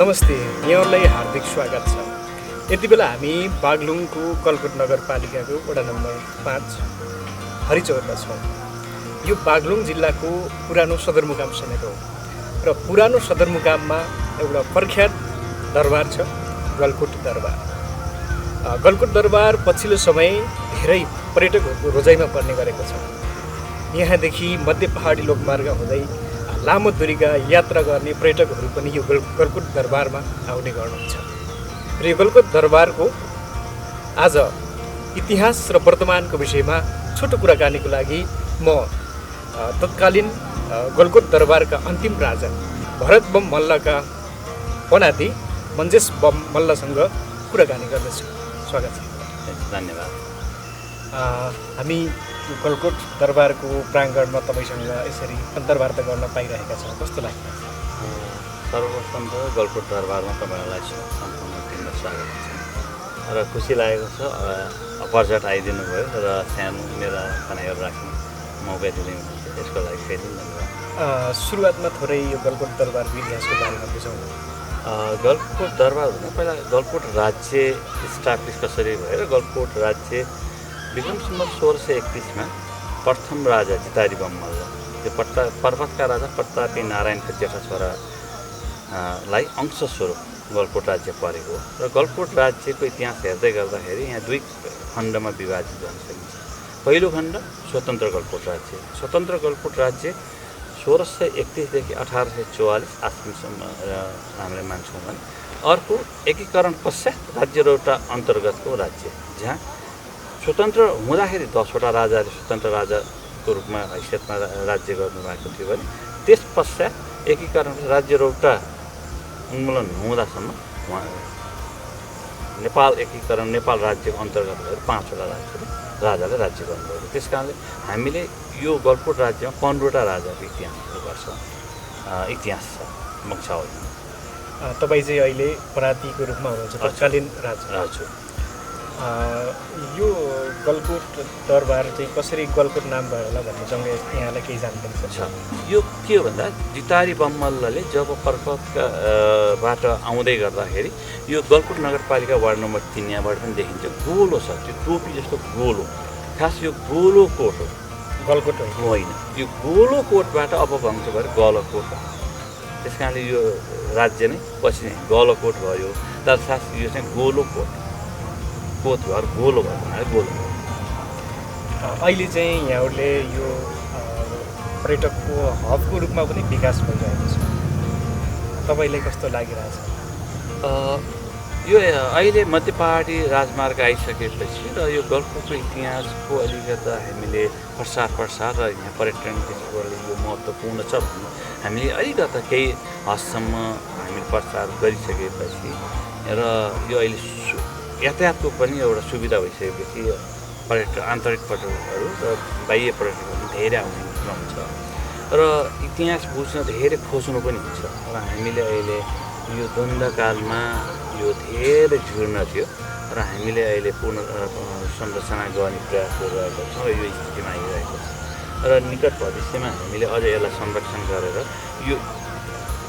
नमस्ते, यहाँहरूलाई हार्दिक स्वागत छ। यति बेला हामी बागलुङको कलकोट नगरपालिकाको वडा नम्बर 5 हरिचौरमा छौँ। यो बागलुङ जिल्लाको पुरानो सदरमुकाम समेत हो र पुरानो सदरमुकाममा एउटा प्रख्यात दरबार छ, गलकोट दरबार। गलकोट दरबार पछिल्लो समय धेरै पर्यटकहरूको रोजाइमा पर्ने गरेको छ। यहाँदेखि मध्य पहाडी लोकमार्ग हुँदै लामो दूरीका यात्रा गर्ने पर्यटकहरू पनि यो गलकोट दरबारमा आउने गर्नुहुन्छ। र यो गलकोट दरबारको आज इतिहास र वर्तमानको विषयमा छोटो कुराकानीको लागि म तत्कालीन गलकोट दरबारका अन्तिम राजा भरत बम मल्लका पनाति मन्जेस बम मल्लसँग कुराकानी गर्दछु। स्वागत छ। धन्यवाद। हामी गलकोट दरबारको प्राङ्गणमा तपाईँसँग यसरी अन्तर्वार्ता गर्न पाइरहेका छौँ, कस्तो लाग्छ? सर्वप्रथम त गलकोट दरबारमा तपाईँहरूलाई सम्पूर्ण टिमलाई स्वागत छ र खुसी लागेको छ। पर्यटक आइदिनु भयो र सानो मेरा खनाइहरू राख्ने मौका दिनुहुन्छ, त्यसको लागि फेरि धन्यवाद। सुरुवातमा थोरै यो गलकोट दरबारको इतिहासको बारेमा बुझाउँ। गलकोट दरबार भन्दा पहिला गलकोट राज्य स्टाब्लिस कसरी भयो र गलकोट राज्य विक्रम सम्वत 1631 प्रथम राजा जितारी बम मल्ल, त्यो पर्वतका राजा प्रतापी नारायणका जेठा छोरालाई अंशस्वरूप गलकोट राज्य परेको र गलकोट राज्यको इतिहास हेर्दै गर्दाखेरि यहाँ दुई खण्डमा विभाजित गर्न सकिन्छ। पहिलो खण्ड स्वतन्त्र गलकोट राज्य। स्वतन्त्र गलकोट राज्य 1631देखि 1844 आश्रमसम्म हामीले मान्छौँ भने, अर्को एकीकरण पश्चात राज्य रौटा अन्तर्गतको राज्य, जहाँ स्वतन्त्र हुँदाखेरि 10वटा राजाले स्वतन्त्र राजाको रूपमा हैसियतमा राज्य गर्नुभएको थियो भने त्यस पश्चात एकीकरण राज्य रौटा उन्मूलन हुँदासम्म नेपाल एकीकरण नेपाल राज्यको अन्तर्गत भएर 5वटा राजाले राज्य गर्नुभएको। त्यस कारणले हामीले यो गलकोट राज्यमा 15वटा राजाको इतिहास छ वंशावलीमा। तपाईँ चाहिँ अहिले पनातिको रूपमा हुनुहुन्छ, तत्कालीन राजा। हजुर। यो गलकोट दरबार चाहिँ कसरी गलकोट नाम भयो होला भन्नेसँग यहाँलाई केही जानकारी छ? यो के हो भन्दा जितारी बम मल्लले जब पर्वतबाट आउँदै गर्दाखेरि यो गलकोट नगरपालिका वार्ड नम्बर 3 यहाँबाट पनि देखिन्छ, गोलो छ, त्यो टोपी जस्तो गोलो, खास यो गोलो कोट हो, गलकोट होइन। यो गोलो कोटबाट अपभ्रंश भएर गलकोट भयो। त्यस कारणले यो राज्य नै पछि नै गलकोट भयो। तर साथ यो चाहिँ गोलो कोट घर गोलो भएको हुनाले गोलो भयो। अहिले चाहिँ यहाँहरूले यो पर्यटकको हबको रूपमा पनि विकास भइरहेको छ, तपाईँलाई कस्तो लागिरहेछ? यो अहिले मध्य पहाडी राजमार्ग आइसकेपछि र यो गलकोटको इतिहासको अलिकता हामीले प्रसार र यहाँ पर्यटन दृष्टिकोणले यो महत्त्वपूर्ण छ भन्ने हामीले अलिकता केही हदसम्म हामीले प्रचार गरिसकेपछि र यो अहिले यातायातको पनि एउटा सुविधा भइसकेपछि आन्तरिक पर्यटकहरू र बाह्य पर्यटकहरू धेरै आउने क्रम छ र इतिहास बुझ्न धेरै खोज्नु पनि हुन्छ। र हामीले अहिले यो द्वन्द्वकालमा यो धेरै जीर्ण थियो र हामीले अहिले पुनर्संरचना गर्ने प्रयास गरिरहेका छौँ र यो स्थितिमा आइरहेको छ र निकट भविष्यमा हामीले अझ यसलाई संरक्षण गरेर यो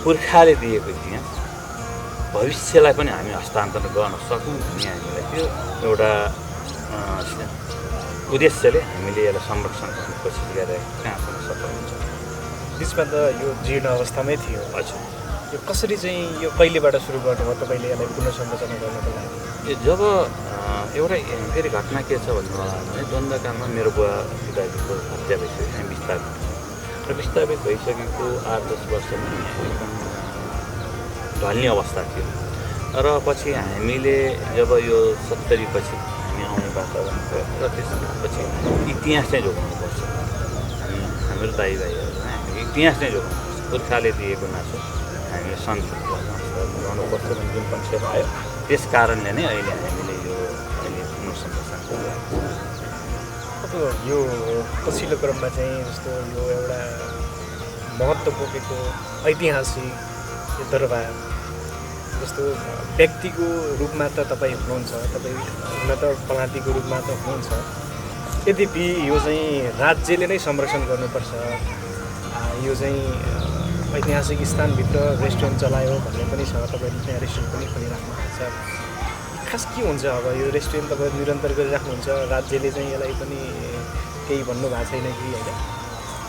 पुर्खाले दिएको इतिहास भविष्यलाई पनि हामी हस्तान्तरण गर्न सकौँ भन्ने हामीलाई त्यो एउटा उद्देश्यले हामीले यसलाई संरक्षण गर्ने कोसिस गरिरहेको कहाँसम्म सफल हुन्छ। बिचमा त यो जीर्ण अवस्थामै थियो। हजुर। यो कसरी चाहिँ यो कहिलेबाट सुरु गर्नुभयो तपाईँले यसलाई पुनर्संरचना गर्नको लागि? जब एउटा फेरि घटना के छ भन्नु होला भने द्वन्द्वकालमा मेरो बुवा पिताजीको हत्या भइसक्यो, हामी विस्थापित र विस्थापित भइसकेको 8-10 वर्षमा एकदम ढल्ने अवस्था थियो र पछि हामीले जब यो 70 पछि हामी आउने वातावरण भयो र त्यसपछि इतिहास चाहिँ जोगाउनुपर्छ। हाम्रो दाइभाइहरूलाई हामीले इतिहास नै जोगाउनुपर्छ, पुर्खाले दिएको नासो हामीले सन्चो गर्नुपर्छ भन्ने जुन कन्सेप्ट आयो, त्यस कारणले नै अहिले हामीले यो पुनर्संरचना गरिरहेको छ। अब यो पछिल्लो क्रममा चाहिँ जस्तो यो एउटा महत्त्व बोकेको ऐतिहासिक यो दरबार जस्तो व्यक्तिको रूपमा त तपाईँ हुनुहुन्छ, तपाईँ हुन त पनातिको रूपमा त हुनुहुन्छ, यद्यपि यो चाहिँ राज्यले नै संरक्षण गर्नुपर्छ, यो चाहिँ ऐतिहासिक स्थानभित्र रेस्टुरेन्ट चलायो भन्ने पनि छ, तपाईँले त्यहाँ रेस्टुरेन्ट पनि खोलिराख्नु भएको छ। खास के हुन्छ अब यो रेस्टुरेन्ट तपाईँ निरन्तर गरिराख्नुहुन्छ, राज्यले चाहिँ यसलाई पनि केही भन्नु भएको छैन कि होइन,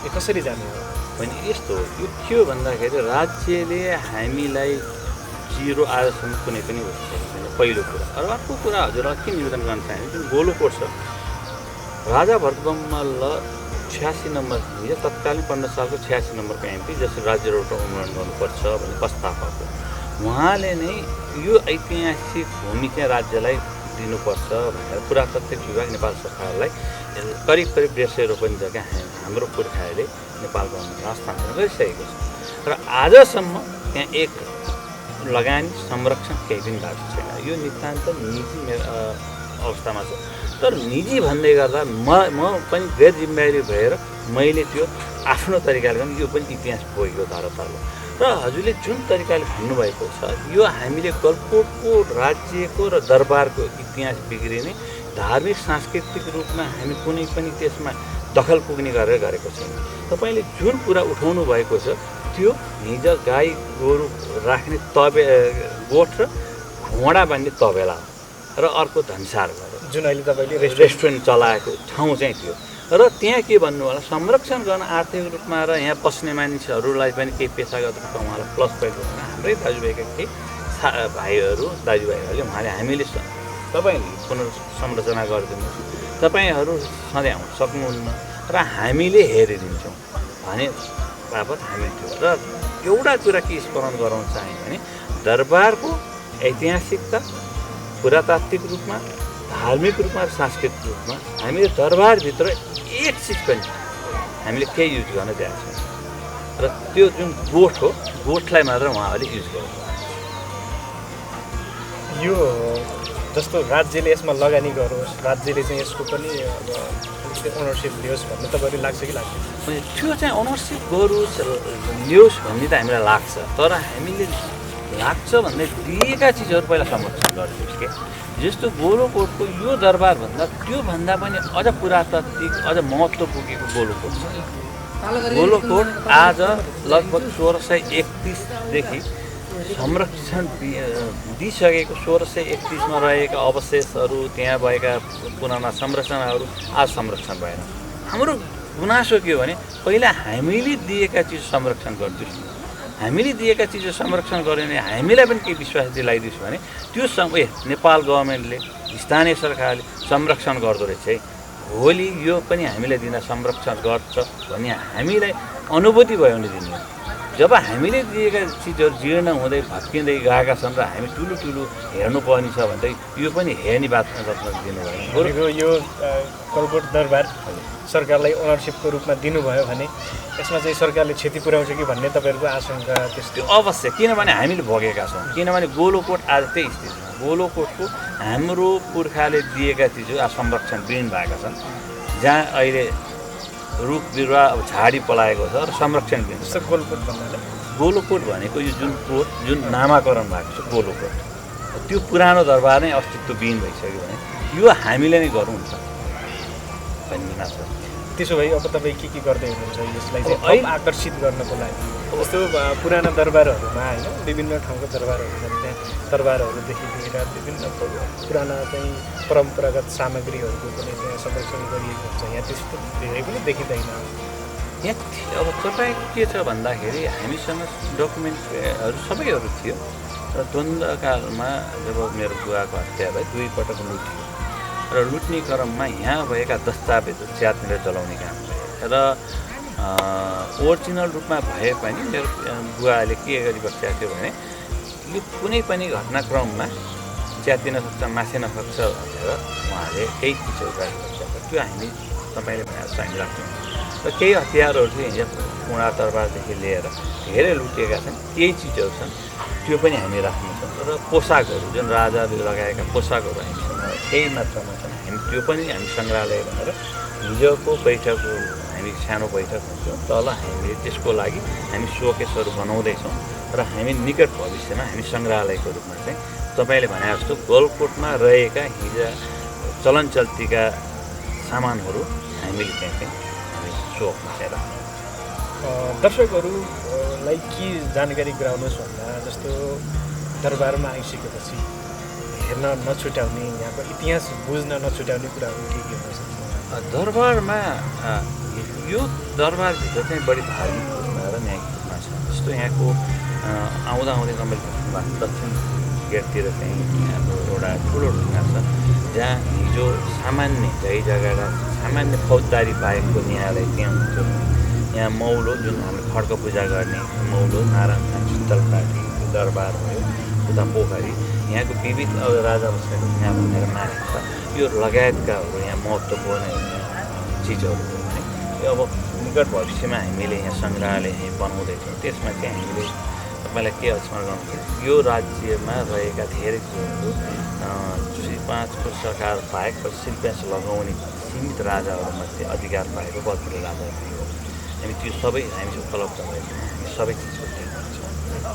यो कसरी जाने हो? भने यस्तो यो के हो भन्दाखेरि राज्यले हामीलाई 0 आजसम्म कुनै पनि वस्तु दिएको छैन, पहिलो कुरा। र अर्को कुरा हजुरलाई के निवेदन गर्न चाहन्छु, जुन गोलोकोट छ, राजा भरतबम्मल 86 नम्बर हिजो तत्कालीन 15 सालको 86 नम्बरको एमपी जसले राज्य रोड उन्मूलन गर्नुपर्छ भन्ने प्रस्ताव आएको, उहाँले नै यो ऐतिहासिक भूमि चाहिँ राज्यलाई दिनुपर्छ भनेर पुरातात्विक विभाग नेपाल सरकारलाई करिब 150 रोपनी जग्गा हाम्रो पुर्खाहरूले नेपाल गभर्मेन्टमा हस्तान्तरण गरिसकेको छ। र आजसम्म त्यहाँ एक लगानी संरक्षण केही पनि भएको छैन। यो नितान्त निजी अवस्थामा छ। तर निजी भन्दै गर्दा म पनि गैर जिम्मेवारी भएर मैले त्यो आफ्नो तरिकाले पनि यो पनि इतिहास बोकेको धरातल हो। र हजुरले जुन तरिकाले भन्नुभएको छ, यो हामीले गलकोटको राज्यको र दरबारको इतिहास बिग्रिने, धार्मिक सांस्कृतिक रूपमा हामी कुनै पनि त्यसमा दखल पुग्ने गरेर गरेको छैन। तपाईँले जुन कुरा उठाउनु भएको छ त्यो हिजो गाई गोरु राख्ने गोठ र घोडा बान्ने तबेला हो, र अर्को धनसार घर जुन अहिले तपाईँले रेस्टुरेन्ट चलाएको ठाउँ चाहिँ थियो। र त्यहाँ के भन्नु होला, संरक्षण गर्न आर्थिक रूपमा र यहाँ बस्ने मानिसहरूलाई पनि केही पेसागत रूपमा उहाँलाई प्लस पोइन्ट हुन हाम्रै दाजुभाइका केही भाइहरू दाजुभाइहरूले उहाँले हामीले तपाईँले पुनर्संरचना गरिदिनुहोस्, तपाईँहरू सधैँ आउनु सक्नुहुन्न र हामीले हेरिदिन्छौँ भने बापत हामी थियो। र एउटा कुरा के स्मरण गराउन चाह्यो भने दरबारको ऐतिहासिकता पुरातात्विक रूपमा, धार्मिक रूपमा र सांस्कृतिक रूपमा हामीले दरबारभित्र एक चिज पनि हामीले केही युज गर्न दिएको छैन। र त्यो जुन गोठ हो, गोठलाई मात्र उहाँहरूले युज गर्नु। यो जस्तो राज्यले यसमा लगानी गरोस्, राज्यले चाहिँ यसको पनि अब अलिकति ओनरसिप लियोस् भन्ने तपाईँले लाग्छ कि लाग्छ? त्यो चाहिँ ओनरसिप गरोस् लियोस् भन्ने त हामीलाई लाग्छ। तर हामीले लाग्छ भन्ने दिएका चिजहरू पहिला संरक्षण गरिदियोस् के। जस्तो गोलोकोटको यो दरबारभन्दा त्योभन्दा पनि अझ पुरातात्विक, अझ महत्त्व पुगेको गोलोकोट छ। गोलोकोट आज लगभग 1631देखि संरक्षण दिइसकेको, 1631मा रहेका अवशेषहरू, त्यहाँ भएका पुराना संरचनाहरू आज संरक्षण भएन। हाम्रो गुनासो के हो भने पहिला हामीले दिएका चिज संरक्षण गरिदियोस्, हामीले दिएका चिजहरू संरक्षण गऱ्यो भने हामीलाई पनि केही विश्वास दिलाइदियोस् भने त्यो नेपाल गभर्मेन्टले, स्थानीय सरकारले संरक्षण गर्दो रहेछ है, भोलि यो पनि हामीलाई दिन संरक्षण गर्छ भन्ने हामीलाई अनुभूति भयो भने दिने। जब हामीले दिएका चिजहरू जीर्ण हुँदै भत्किँदै गएका छन् र हामी ठुलो हेर्नुपर्ने छ भने यो पनि हेर्ने बातमा दिनु भयो। यो गलकोट दरबार सरकारलाई ओनरसिपको रूपमा दिनुभयो भने यसमा चाहिँ सरकारले क्षति पुर्याउँछ कि भन्ने तपाईँहरूको आशंका? त्यस्तो अवश्य, किनभने हामीले भोगेका छौँ। किनभने गोलोकोट आज त्यही स्थितिमा, गोलोकोटको हाम्रो पुर्खाले दिएका चिजहरू आज संरक्षणविहीन भएका छन्, जहाँ अहिले रुख बिरुवा अब झाडी पलाएको छ र संरक्षणविहीन छ। गोलोकोट भन्नाले गोलोकोट भनेको यो जुन कोट जुन नामाकरण भएको छ गोलोकोट, त्यो पुरानो दरबार नै अस्तित्वविहीन भइसक्यो भने यो हामीले नै गरौँ हुन्छ भन्ने छ। त्यसो भए अब तपाईँ के गर्दै हुनुहुन्छ यसलाई चाहिँ आकर्षित गर्नको लागि? जस्तो पुराना दरबारहरूमा होइन, विभिन्न ठाउँको दरबारहरू छन्, त्यहाँ दरबारहरूदेखि लिएर विभिन्न पुराना चाहिँ परम्परागत सामग्रीहरूको पनि त्यहाँ संरक्षण गरिएको हुन्छ। यहाँ त्यस्तो धेरै पनि देखिँदैन। यहाँ अब तपाईँको के छ भन्दाखेरि हामीसँग डकुमेन्टहरू सबैहरू थियो र द्वन्द्वकालमा जब मेरो बुवाको हत्या भयो 2 पटक लुट्यो र लुट्ने क्रममा यहाँ भएका दस्तावेजहरू च्यातेर जलाउने काम भयो। र ओरिजिनल रूपमा भए पनि मेरो बुवाले के गरिबसेको थियो भने यो कुनै पनि घटनाक्रममा च्यातिन सक्छ, मासिन सक्छ भनेर उहाँले केही चिजहरू राख्नु, त्यो हामी तपाईँले भनेर हामी राख्छौँ। र केही हतियारहरू चाहिँ यहाँ पुरा दरबारदेखि लिएर धेरै लुटिएका छन्, केही चिजहरू छन् त्यो पनि हामी राख्नेछौँ। र पोसाकहरू जुन राजाले लगाएका पोसाकहरू हामीसँग केही मात्रामा छन्, हामी त्यो पनि हामी सङ्ग्रहालय भनेर हिजोको बैठक हामी सानो बैठक हुन्छौँ तल, हामीले त्यसको लागि हामी सोकेसहरू बनाउँदैछौँ र हामी निकट भविष्यमा हामी सङ्ग्रहालयको रूपमा चाहिँ तपाईँले भने जस्तो गलकोटमा रहेका हिजो चलन चल्तीका सामानहरू हामीले त्यहाँ चाहिँ हामी सोकमा चाहिँ राख्छौँ। दर्शकहरूलाई दर्शकहरूलाई के जानकारी गराउनुहोस् भन्दा जस्तो दरबारमा आइसकेपछि हेर्न नछुट्याउने यहाँको इतिहास बुझ्न नछुट्याउने कुराहरू के हुन सक्छ? दरबारमा यो दरबारभित्र चाहिँ बढी धार्मिक र न्यायिकमा छ। जस्तो यहाँको आउँदा तपाईँले दक्षिण गेटतिर चाहिँ यहाँको एउटा ठुलो ढुङ्गा छ जहाँ हिजो सामान्य जग्गा जग्गा सामान्य फौजदारी बाहेकको न्यायालय त्यहाँ हुन्थ्यो। यहाँ मौलो जुन हामी खड्ग पूजा गर्ने मौलो नारायण शीतल पार्टी दरबार भयो, उता पोखरी यहाँको विविध राजा बसेको यहाँ भनेर मानिन्छ। यो लगायतकाहरू यहाँ महत्त्वपूर्ण चिजहरू हो भने यो अब निकट भविष्यमा हामीले यहाँ सङ्ग्रहालय यहीँ बनाउँदैछौँ। त्यसमा चाहिँ हामीले तपाईँलाई के स्मरण गर्नुपर्छ, यो राज्यमा रहेका धेरै कुरोहरू 5को सरकार बाहेक शिल्प्यास लगाउने सीमित राजाहरूमध्ये अधिकार पाएको बलपुरे राजा हो। हामी त्यो सबै हामी उपलब्ध भएको हामी सबै चिजको ध्यान दिन्छौँ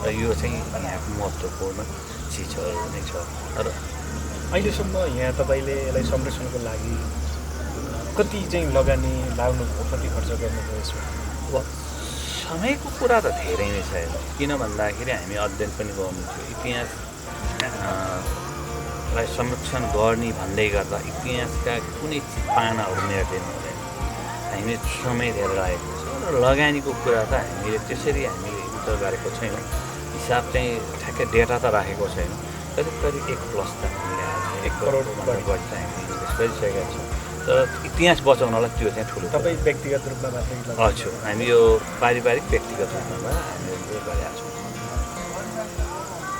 र यो चाहिँ यहाँको महत्त्वपूर्ण चिजहरू नै छ। र अहिलेसम्म यहाँ तपाईँले यसलाई संरक्षणको लागि कति चाहिँ लगानी लाग्नुभयो, कति खर्च गर्नुभयो यसमा? अब समयको कुरा त धेरै नै छ। किन भन्दाखेरि हामी अध्ययन पनि गर्नु थियो इतिहासलाई संरक्षण गर्ने भन्दै गर्दा इतिहासका कुनै पानाहरू मेट्दैन हुँदैन। हामीले समय धेरै लागेको छ र लगानीको कुरा त हामीले त्यसरी हामीले उत्तर गरेको छैनौँ। हिसाब चाहिँ ठ्याक्कै डेटा त राखेको छैनौँ। करिब 1+ त हामीले आज 1 करोडभन्दा बढी चाहिँ हामीले इन्भेस्ट गरिसकेका छौँ। तर इतिहास बचाउनलाई त्यो चाहिँ ठुलो तपाईँ व्यक्तिगत रूपमा मात्रै हजुर हामी यो पारिवारिक व्यक्तिगत रूपमा हामीले गरेका छौँ।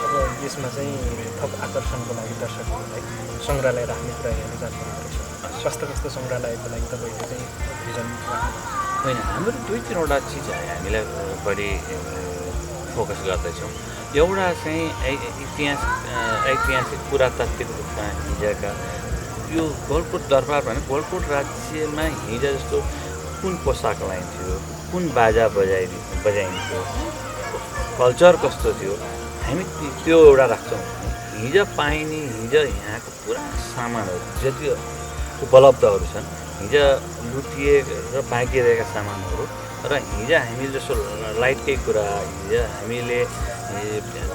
अब यसमा चाहिँ थप आकर्षणको लागि दर्शकहरूलाई सङ्ग्रहालय राख्ने कुरा यहाँले जानकारी गर्छ। कस्तो कस्तो सङ्ग्रहालयको लागि तपाईँले चाहिँ भिजन होइन, हाम्रो 2-3वटा चिज हामीलाई बढी फोकस गर्दैछौँ। एउटा चाहिँ ऐतिहासिक पुरातात्विक रूपमा हिजोका यो गलकोट दरबार भने गलकोट राज्यमा हिजो जस्तो कुन पोसाक लगाइन्थ्यो, कुन बाजा बजाइन्थ्यो, कल्चर कस्तो थियो, हामी त्यो एउटा राख्छौँ। हिजो पाइने हिजो यहाँको पुरा सामानहरू जति उपलब्धहरू छन् हिजो लुटिए र बाँकिरहेका सामानहरू र हिजो हामीले जस्तो लाइटकै कुरा हिजो हामीले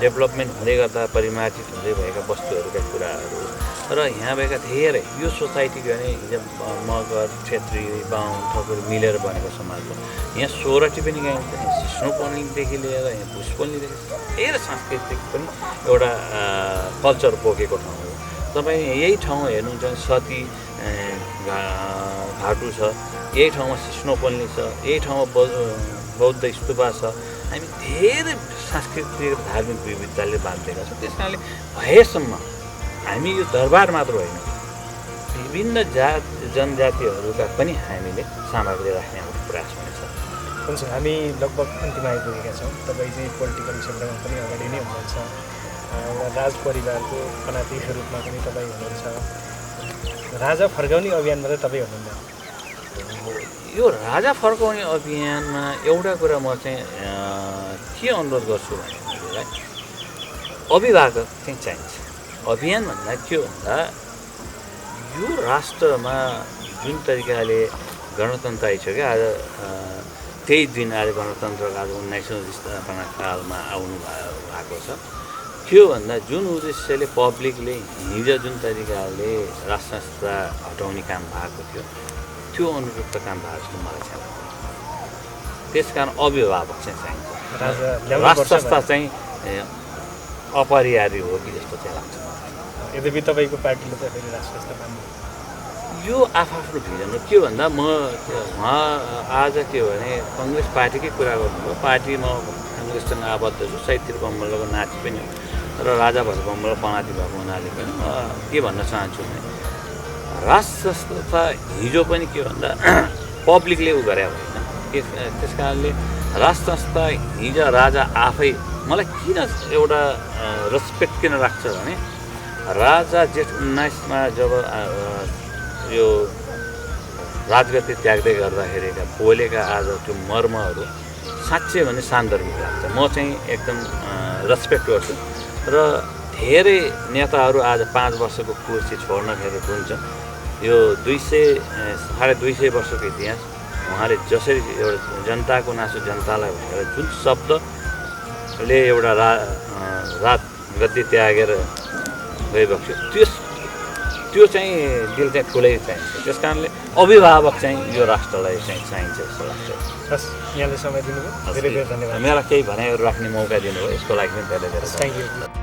डेभलपमेन्ट हुँदै गर्दा परिमार्जित हुँदै भएका वस्तुहरूका कुराहरू र यहाँ भएका धेरै यो सोसाइटी भने हिजो मगर छेत्री बाहुन ठकुर मिलेर बनेको समाज हो। यहाँ सोरठी पनि गाइन्छ, सिस्नोपल्लीदेखि लिएर यहाँ भुसपल्लीदेखि धेरै सांस्कृतिक पनि एउटा कल्चर बोकेको ठाउँ हो। तपाईँ यही ठाउँ हेर्नुहुन्छ सती घाटु छ, यही ठाउँमा सिस्नोपल्ली छ, यही ठाउँमा बौद्ध स्तूपा छ। हामी धेरै सांस्कृतिक धार्मिक विविधताले बाँधिएका छौँ। त्यस कारणले भएसम्म हामी यो दरबार मात्र होइन विभिन्न जनजातिहरूका पनि हामीले सामग्री राख्ने हाम्रो प्रयास हुनेछ। हुन्छ, हामी लगभग अन्तिम आइपुगेका छौँ। तपाईँ चाहिँ पोलिटिकल क्षेत्रमा पनि अगाडि नै हुनुहुन्छ, एउटा राज परिवारको पनातीको रूपमा पनि तपाईँ हुनुहुन्छ। राजा फर्काउने अभियानमा चाहिँ तपाईँ हुनुहुन्न। यो राजा फर्काउने अभियानमा एउटा कुरा म चाहिँ के अनुरोध गर्छु भनेदेखिलाई अभिभावक चाहिँ चाहिन्छ। अभियान भन्दा के भन्दा यो राष्ट्रमा जुन तरिकाले गणतन्त्र आइसक्यो आज 23 दिन आज गणतन्त्रको आज 19औँ स्थापना कालमा आउनु भएको छ। के भन्दा जुन उद्देश्यले पब्लिकले हिजो जुन तरिकाले राष्ट्र संस्था हटाउने काम भएको थियो त्यो अनुरूप त काम भएको जस्तो मलाई चाहिँ त्यस कारण अभिभावक चाहिँ चाहिन्छ। राष्ट्र संस्था चाहिँ अपरिहार्य हो कि जस्तो चाहिँ लाग्छ। यद्यपि तपाईँको पार्टीले त फेरि राष्ट्र संस्था मान्नु यो आफ्नो भिजन हो। के भन्दा म उहाँ आज के भने कङ्ग्रेस पार्टीकै कुरा गर्नुभयो। पार्टी म काङ्ग्रेससँग आबद्ध छु, साहित्य बम्बलको नाति पनि हो र राजा भएर बम्बल पनाती भएको हुनाले पनि म के भन्न चाहन्छु भने राष्ट्र संस्था हिजो पनि के भन्दा पब्लिकले उ गरे होइन। त्यस कारणले राष्ट्र संस्था हिजो राजा आफै मलाई किन एउटा रेस्पेक्ट किन राख्छ भने राजा जेठ 19मा जब यो राजगद्दी त्याग्दै गर्दाखेरिका बोलेका आज त्यो मर्महरू साँच्चै भने सान्दर्भिक लाग्छ। म चाहिँ एकदम रेस्पेक्ट गर्छु र धेरै नेताहरू आज 5 वर्षको कुर्सी छोड्नखेरि हुन्छ। यो 200-250 वर्षको इतिहास उहाँले जसरी एउटा जनताको नासो जनतालाई भनेर जुन शब्द ले एउटा रात गद्दी त्यागेर गइबक्स्यो त्यो चाहिँ दिल चाहिँ ठुलै चाहिन्छ। त्यस कारणले अभिभावक चाहिँ यो राष्ट्रलाई चाहिँ चाहिन्छ जस्तो लाग्छ। हस्, यहाँले समय दिनुभयो, धेरै धेरै धन्यवाद। मेरा केही भनाइहरू राख्ने मौका दिनुभयो, यसको लागि पनि धेरै धेरै थ्याङ्क यू।